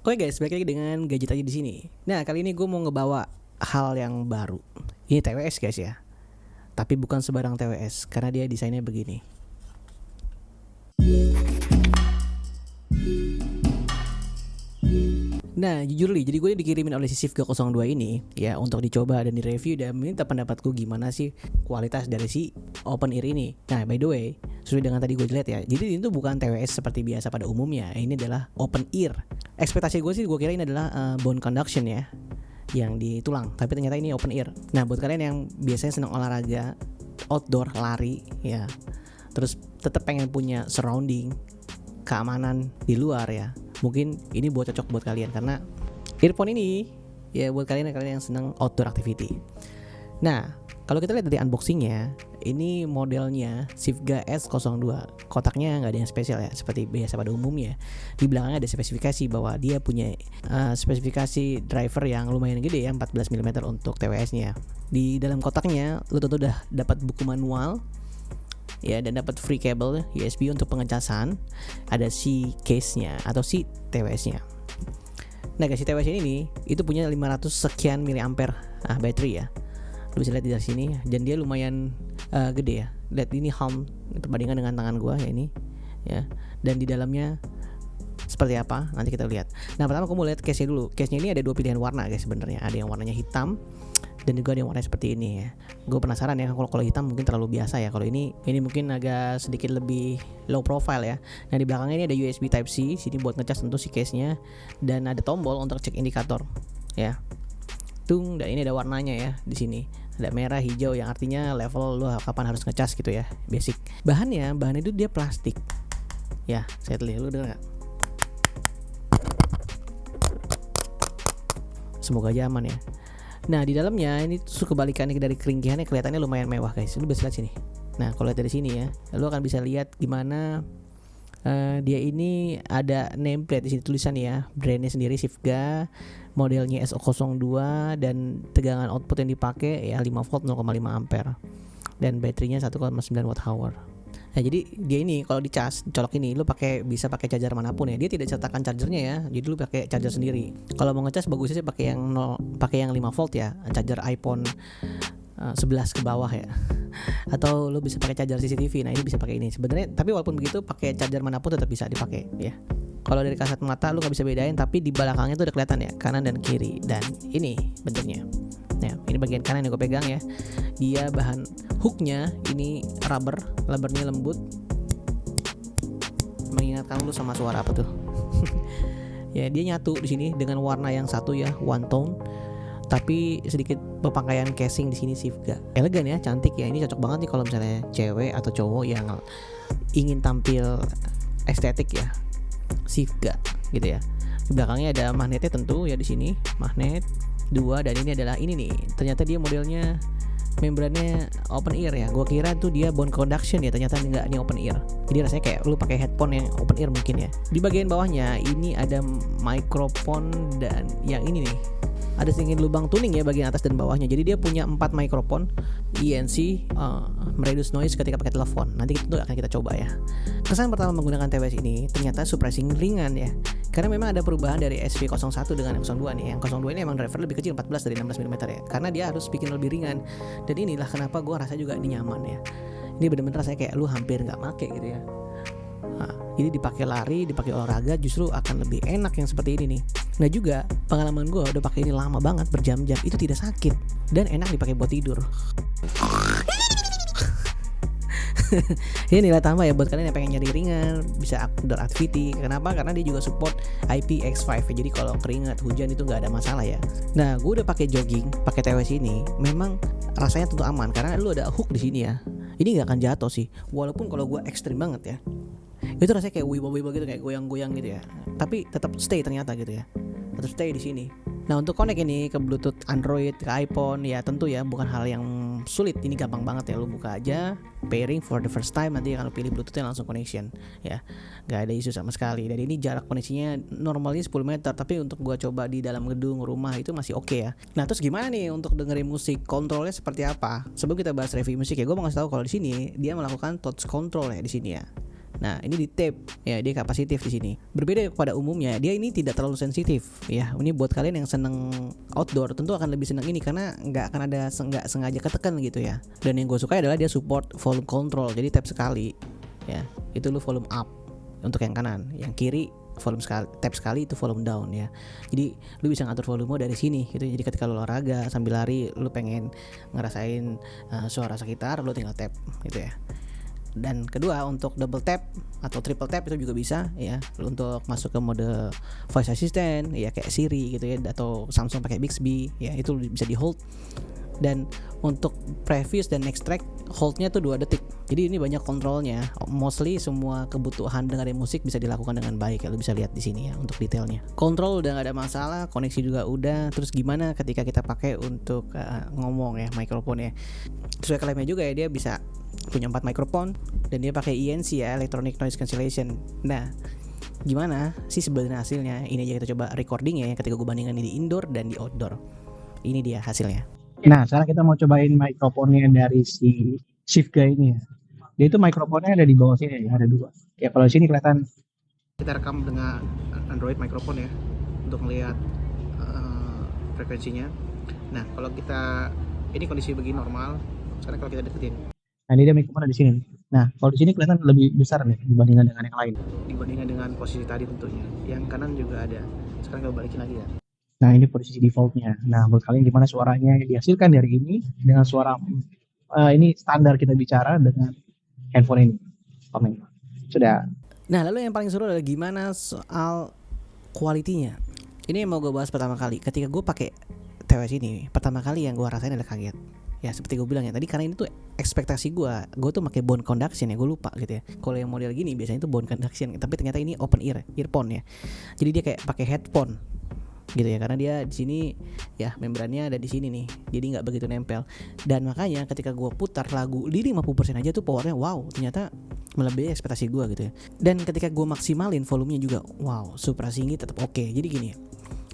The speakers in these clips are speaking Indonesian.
Oke guys, balik lagi dengan gadget aja di sini. Nah, kali ini gue mau ngebawa hal yang baru. Ini TWS guys ya. Tapi bukan sebarang TWS karena dia desainnya begini. Nah, jujur nih, jadi gue dikirimin oleh si Sifga 02 ini ya untuk dicoba dan direview dan minta pendapatku gimana sih kualitas dari si open ear ini. Nah, by the way, sesuai dengan tadi gue lihat ya, jadi ini tuh bukan TWS seperti biasa pada umumnya. Ini adalah open ear. Ekspektasi gue sih, gue kira ini adalah bone conduction ya, yang di tulang, tapi ternyata ini open ear. Nah, buat kalian yang biasanya senang olahraga outdoor, lari ya, terus tetap pengen punya surrounding keamanan di luar ya, mungkin ini cocok buat kalian karena earphone ini ya buat kalian yang senang outdoor activity. Nah, kalau kita lihat dari unboxingnya, ini modelnya Sifga S02. Kotaknya nggak ada yang spesial ya, seperti biasa pada umumnya. Di belakangnya ada spesifikasi bahwa dia punya spesifikasi driver yang lumayan gede ya, 14 mm untuk TWS-nya. Di dalam kotaknya, lu tentu udah dapat buku manual ya, dan dapat free cable USB untuk pengecasan. Ada si case-nya atau si TWS-nya. Nah, si TWS ini itu punya 500 sekian miliampere baterai ya. Lu bisa lihat di sini, dan dia lumayan gede ya. Lihat ini home perbandingan dengan tangan gua ya ini ya. Dan di dalamnya seperti apa nanti kita lihat. Nah, pertama aku mau lihat case-nya dulu. Case-nya ini ada dua pilihan warna guys sebenarnya. Ada yang warnanya hitam dan juga ada yang warnanya seperti ini ya. Gue penasaran ya, kalau hitam mungkin terlalu biasa ya. Kalau ini mungkin agak sedikit lebih low profile ya. Nah, di belakangnya ini ada USB Type C, sini buat ngecas tentu si case-nya, dan ada tombol untuk cek indikator ya. Dan ini ada warnanya ya di sini. Ada merah, hijau yang artinya level lu kapan harus ngecas gitu ya, basic. Bahannya itu dia plastik. Ya, saya lihat lu dengar gak? Semoga aja aman ya. Nah, di dalamnya ini tuh kebalikannya dari keringkihannya, kelihatannya lumayan mewah guys. Lu bisa lihat sini. Nah, kalau lihat dari sini ya, lu akan bisa lihat gimana dia ini ada nameplate di sini tulisan ya, brandnya sendiri Sifga, modelnya S02, dan tegangan output yang dipakai ya 5 volt 0,5 ampere, dan baterainya 1,9 watt hour. Nah, jadi dia ini kalau dicas, colok ini lu bisa pakai charger manapun ya. Dia tidak sertakan chargernya ya. Jadi lu pakai charger sendiri. Kalau mau ngecas bagusnya sih pakai yang 5 volt ya, charger iPhone 11 ke bawah ya. Atau lu bisa pakai charger CCTV. Nah, ini bisa pakai ini. Sebenarnya tapi walaupun begitu pakai charger manapun tetap bisa dipakai ya. Kalau dari kasat mata lu nggak bisa bedain, tapi di belakangnya tuh udah kelihatan ya, kanan dan kiri. Dan ini bentuknya. Nah, ini bagian kanan yang gue pegang ya. Dia bahan hooknya ini rubbernya lembut. Mengingatkan lu sama suara apa tuh? Ya, dia nyatu di sini dengan warna yang satu ya, one tone. Tapi sedikit pemakaian casing di sini Sifga. Elegan ya, cantik ya. Ini cocok banget nih kalau misalnya cewek atau cowok yang ingin tampil estetik ya. Sifga gitu ya. Di belakangnya ada magnetnya tentu ya, di sini magnet 2, dan ini adalah ini nih. Ternyata dia modelnya membrannya open ear ya. Gua kira tuh dia bone conduction ya, ternyata enggak, ini open ear. Jadi rasanya kayak lu pakai headphone yang open ear mungkin ya. Di bagian bawahnya ini ada mikrofon, dan yang ini nih ada sedikit lubang tuning ya bagian atas dan bawahnya. Jadi dia punya 4 mikrofon ENC, mereduce noise ketika pakai telepon. Nanti itu akan kita coba ya. Kesan pertama menggunakan TWS ini ternyata suppressing ringan ya. Karena memang ada perubahan dari SV01 dengan M02 nih. Yang 02 ini emang driver lebih kecil, 14 dari 16 mm ya. Karena dia harus bikin lebih ringan. Dan inilah kenapa gue rasa juga ini nyaman ya. Ini bener-bener rasanya kayak lu hampir gak make gitu ya. Nah, ini dipakai lari, dipakai olahraga justru akan lebih enak yang seperti ini nih. Nah, juga pengalaman gue udah pakai ini lama banget, berjam-jam, itu tidak sakit dan enak dipakai buat tidur. Ini nilai tambah ya buat kalian yang pengen nyari ringan, bisa outdoor activity. Kenapa? Karena dia juga support IPX5 ya. Jadi kalau keringat, hujan itu nggak ada masalah ya. Nah, gue udah pakai jogging, pakai TWS ini, memang rasanya tentu aman karena lu ada hook di sini ya. Ini nggak akan jatuh sih, walaupun kalau gue ekstrim banget ya. Itu rasanya kayak wibo-wibo gitu, kayak goyang-goyang gitu ya. Tapi tetap stay ternyata gitu ya. Tetap stay di sini. Nah, untuk connect ini ke Bluetooth Android, ke iPhone ya tentu ya bukan hal yang sulit. Ini gampang banget ya, lu buka aja pairing for the first time, nanti akan lu pilih Bluetoothnya langsung connection ya. Gak ada isu sama sekali. Dan ini jarak koneksinya normalnya 10 meter, tapi untuk gua coba di dalam gedung rumah itu masih oke ya. Nah, terus gimana nih untuk dengerin musik? Kontrolnya seperti apa? Sebelum kita bahas review musik ya, gua mau ngasih tahu kalau di sini dia melakukan touch control ya di sini ya. Nah, ini di tape ya, dia kapasitif di sini. Berbeda pada umumnya, dia ini tidak terlalu sensitif ya. Ini buat kalian yang seneng outdoor tentu akan lebih senang ini karena nggak akan ada nggak sengaja ketekan gitu ya. Dan yang gue suka adalah dia support volume control. Jadi tap sekali ya, itu lu volume up untuk yang kanan, yang kiri volume sekali, tap sekali itu volume down ya. Jadi lu bisa ngatur volume dari sini gitu. Jadi ketika lu olahraga sambil lari, lu pengen ngerasain suara sekitar, lu tinggal tap gitu ya. Dan kedua, untuk double tap atau triple tap itu juga bisa ya, untuk masuk ke mode voice assistant ya, kayak Siri gitu ya, atau Samsung pakai Bixby ya, itu bisa di hold. Dan untuk previous dan next track holdnya tuh 2 detik. Jadi ini banyak kontrolnya. Mostly semua kebutuhan dengerin musik bisa dilakukan dengan baik ya, lu bisa lihat di sini ya untuk detailnya. Kontrol udah gak ada masalah, koneksi juga udah. Terus gimana ketika kita pakai untuk ngomong ya, mikrofon ya. Terus klaimnya juga ya, dia bisa punya 4 mikrofon dan dia pakai ENC ya, electronic noise cancellation. Nah, gimana sih sebenarnya hasilnya? Ini aja kita coba recording ya, ketika gue bandingkan ini di indoor dan di outdoor. Ini dia hasilnya. Nah, sekarang kita mau cobain mikrofonnya dari si Shift Guy ini ya. Dia itu mikrofonnya ada di bawah sini ya, ada 2. Ya kalau di sini kelihatan. Kita rekam dengan Android mikrofon ya, untuk melihat frekuensinya. Nah, kalau kita ini kondisi begini normal. Sekarang kalau kita deketin, Nah, ini dia mikrofon ada di sini. Nah, kalau di sini kelihatan lebih besar nih dibandingkan dengan yang lain. dibandingkan dengan posisi tadi tentunya. Yang kanan juga ada. Sekarang kita balikin lagi ya. Nah, ini posisi defaultnya. Nah, menurut kalian gimana suaranya yang dihasilkan dari ini dengan suara ini standar kita bicara dengan handphone ini? Komen. Sudah. Nah, lalu yang paling seru adalah gimana soal kualitinya. Ini yang mau gue bahas pertama kali. Ketika gue pakai TWS ini, pertama kali yang gue rasain adalah kaget. Ya seperti gue bilang ya tadi, karena ini tuh ekspektasi gue tuh pakai bone conduction ya, gue lupa gitu ya. Kalau yang model gini biasanya tuh bone conduction, tapi ternyata ini open earphone ya. Jadi dia kayak pakai headphone gitu ya, karena dia di sini ya membrannya ada di sini nih, jadi nggak begitu nempel. Dan makanya ketika gue putar lagu di 50% aja tuh powernya wow, ternyata melebihi ekspektasi gue gitu ya. Dan ketika gue maksimalin volumenya juga wow, super tinggi tetap oke. Jadi gini,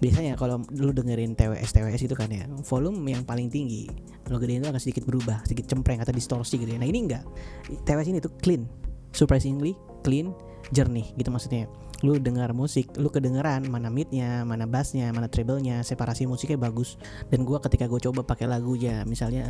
biasanya kalau lu dengerin TWS itu kan ya, volume yang paling tinggi lu gedein itu akan sedikit berubah, sedikit cempreng atau distorsi gitu ya. Nah ini enggak, TWS ini tuh clean, surprisingly clean, jernih gitu maksudnya. Lu dengar musik, lu kedengeran mana midnya, mana bassnya, mana treble-nya, separasi musiknya bagus. Dan gua ketika gue coba pakai lagu ya, misalnya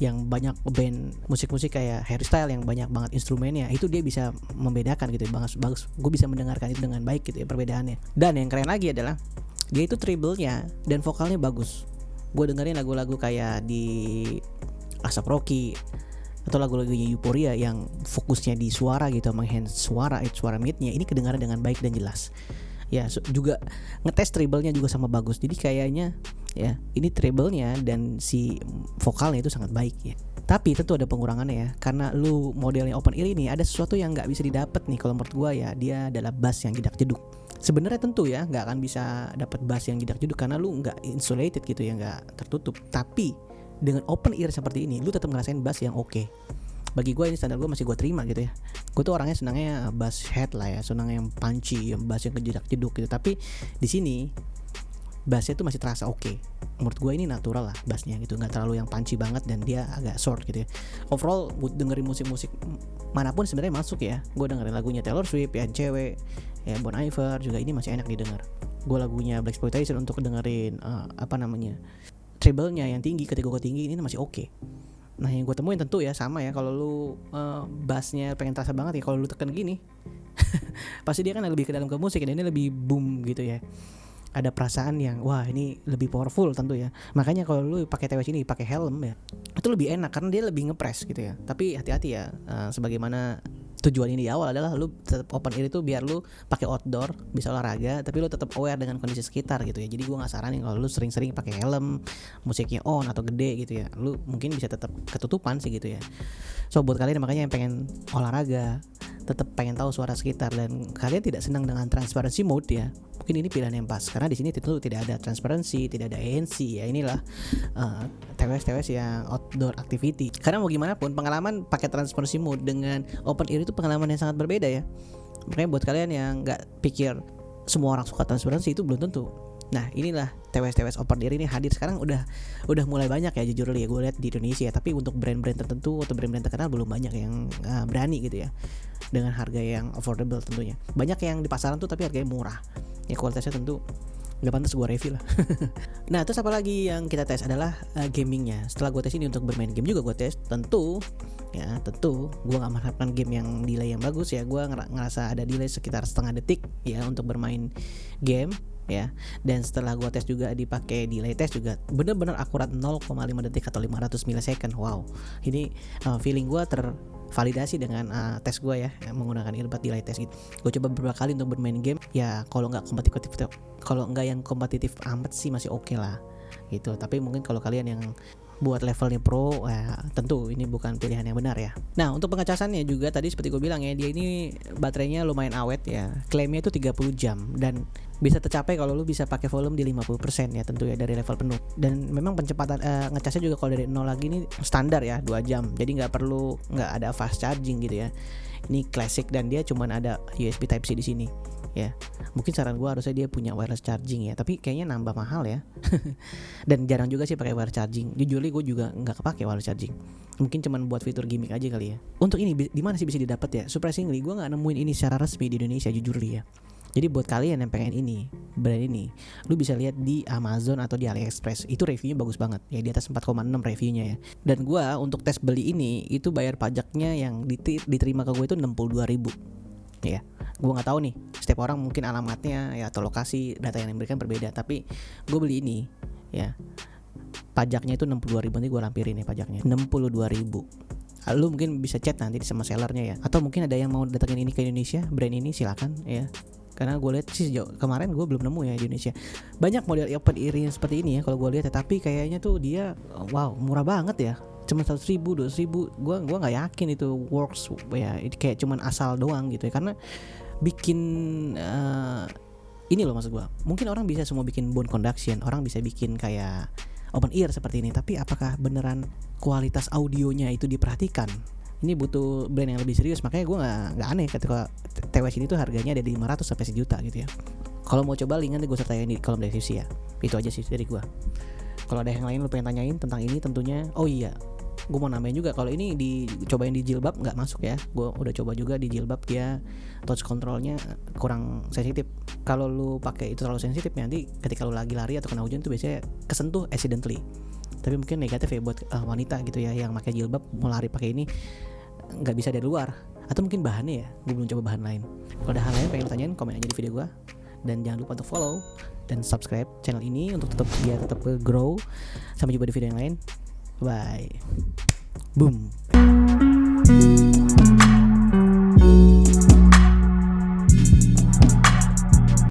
yang banyak band musik-musik kayak Harry Styles yang banyak banget instrumennya, itu dia bisa membedakan gitu ya, bagus. Gue bisa mendengarkan itu dengan baik gitu ya perbedaannya. Dan yang keren lagi adalah dia itu treble-nya dan vokalnya bagus. Gue dengerin lagu-lagu kayak di Asap Rocky atau lagu-lagunya Euphoria yang fokusnya di suara gitu, menghance suara midnya, ini kedengaran dengan baik dan jelas. Ya juga ngetes treble-nya juga sama bagus. Jadi kayaknya ya ini treble-nya dan si vokalnya itu sangat baik ya. Tapi tentu ada pengurangannya ya, karena lu modelnya open ear ini ada sesuatu yang nggak bisa didapat nih kalau menurut gua ya, dia adalah bass yang jedak jeduk. Sebenarnya tentu ya nggak akan bisa dapat bass yang jedak jeduk karena lu nggak insulated gitu ya, nggak tertutup. Tapi dengan open ear seperti ini, lu tetap ngerasain bass yang oke. Bagi gue ini standar gue masih gue terima gitu ya. Gue tuh orangnya senangnya bass head lah ya, senangnya yang punchy, yang bass yang kejedak jeduk gitu. Tapi di sini bassnya tuh masih terasa oke. Menurut gue ini natural lah bassnya gitu, nggak terlalu yang punchy banget dan dia agak short gitu ya. Overall dengerin musik-musik manapun sebenarnya masuk ya. Gue dengerin lagunya Taylor Swift ya, cewek ya, Bon Iver juga ini masih enak didengar. Gue lagunya Blaxploitation untuk dengerin treble-nya yang tinggi, ketika gue tinggi ini masih oke. Nah yang gue temuin tentu ya sama ya, kalau lu bassnya pengen terasa banget ya, kalau lu tekan gini pasti dia kan lebih ke dalam ke musik dan ini lebih boom gitu ya. Ada perasaan yang wah ini lebih powerful tentu ya. Makanya kalau lu pakai TWS ini pakai helm ya, itu lebih enak karena dia lebih ngepres gitu ya. Tapi hati-hati ya, sebagaimana tujuan ini di awal adalah lu tetap open ear itu biar lu pakai outdoor bisa olahraga, tapi lu tetap aware dengan kondisi sekitar gitu ya. Jadi gue nggak saranin kalau lu sering-sering pakai helm, musiknya on atau gede gitu ya, lu mungkin bisa tetap ketutupan sih gitu ya. So buat kalian makanya yang pengen olahraga, tetap pengen tahu suara sekitar dan kalian tidak senang dengan transparency mode ya, mungkin ini pilihan yang pas karena di sini tentu tidak ada transparency, tidak ada ANC ya. Inilah TWS yang outdoor activity. Karena mau gimana pun pengalaman pakai transparency mode dengan open ear itu pengalaman yang sangat berbeda ya. Makanya buat kalian yang nggak pikir semua orang suka transparency, itu belum tentu. Nah inilah TWS open ear ini hadir sekarang udah mulai banyak ya jujur ya gue lihat di Indonesia. Tapi untuk brand-brand tertentu atau brand-brand terkenal belum banyak yang berani gitu ya, dengan harga yang affordable tentunya. Banyak yang di pasaran tuh tapi harganya murah. Ya kualitasnya tentu nggak pantas gue review lah. Nah terus apa lagi yang kita tes adalah gamingnya. Setelah gue tes ini untuk bermain game juga gue tes. Tentu gue nggak mengharapkan game yang delay yang bagus ya. Gue ngerasa ada delay sekitar setengah detik ya untuk bermain game ya. Dan setelah gue tes juga dipakai delay test juga bener-bener akurat 0,5 detik atau 500 millisecond. Wow, ini feeling gue tervalidasi dengan tes gue ya menggunakan earbud delay test gitu. Gue coba beberapa kali untuk bermain game ya, kalau nggak yang kompetitif amat sih masih oke lah gitu. Tapi mungkin kalau kalian yang buat levelnya pro ya, tentu ini bukan pilihan yang benar ya. Nah untuk pengecasannya juga tadi seperti gue bilang ya, dia ini baterainya lumayan awet ya. Klaimnya itu 30 jam dan bisa tercapai kalau lu bisa pakai volume di 50% ya tentu ya dari level penuh. Dan memang pencepatan ngecasnya juga kalau dari 0 lagi ini standar ya 2 jam. Jadi nggak ada fast charging gitu ya. Ini classic dan dia cuman ada USB Type C di sini ya. Mungkin saran gue harusnya dia punya wireless charging ya, tapi kayaknya nambah mahal ya. Dan jarang juga sih pakai wireless charging. Jujur gue juga nggak kepake wireless charging. Mungkin cuman buat fitur gimmick aja kali ya. Untuk ini di mana sih bisa didapat ya? Surprisingly gue nggak nemuin ini secara resmi di Indonesia jujur ya. Jadi buat kalian yang pengen ini, brand ini, lu bisa lihat di Amazon atau di AliExpress. Itu reviewnya bagus banget ya, di atas 4,6 reviewnya ya. Dan gua untuk tes beli ini itu bayar pajaknya yang diterima ke gue itu 62.000 ya. Gue nggak tahu nih, setiap orang mungkin alamatnya ya atau lokasi data yang diberikan berbeda. Tapi gue beli ini ya, pajaknya itu 62.000, nanti gue lampirin ya pajaknya 62.000. Lu mungkin bisa chat nanti sama sellernya ya, atau mungkin ada yang mau datangin ini ke Indonesia, brand ini silakan ya. Karena gue lihat sih sejauh kemarin gue belum nemu ya di Indonesia banyak model open ear yang seperti ini ya kalau gue lihat ya. Tapi kayaknya tuh dia wow murah banget ya, cuma 100.000 200.000. Gue nggak yakin itu works ya, itu kayak cuman asal doang gitu ya. Karena bikin ini loh maksud gue, mungkin orang bisa semua bikin bone conduction, orang bisa bikin kayak open ear seperti ini, tapi apakah beneran kualitas audionya itu diperhatikan? Ini butuh brand yang lebih serius. Makanya gue nggak aneh ketika TWS ini tuh harganya ada di 500 sampai 1 juta gitu ya. Kalau mau coba link nanti gue sertain di kolom deskripsi ya. Itu aja sih dari gue. Kalau ada yang lain lu pengen tanyain tentang ini tentunya, oh iya, gue mau nambahin juga kalau ini dicobain di jilbab nggak masuk ya. Gue udah coba juga di jilbab, dia touch controlnya kurang sensitif. Kalau lu pakai itu terlalu sensitif nanti ketika lu lagi lari atau kena hujan tuh biasanya kesentuh accidentally. Tapi mungkin negatif ya buat wanita gitu ya yang pakai jilbab mau lari pakai ini, nggak bisa dari luar. Atau mungkin bahannya ya, gue belum coba bahan lain. Kalau ada hal lain pengen tanyain, komen aja di video gue. Dan jangan lupa untuk follow dan subscribe channel ini untuk biar tetap grow. Sampai jumpa di video yang lain. Bye. Boom.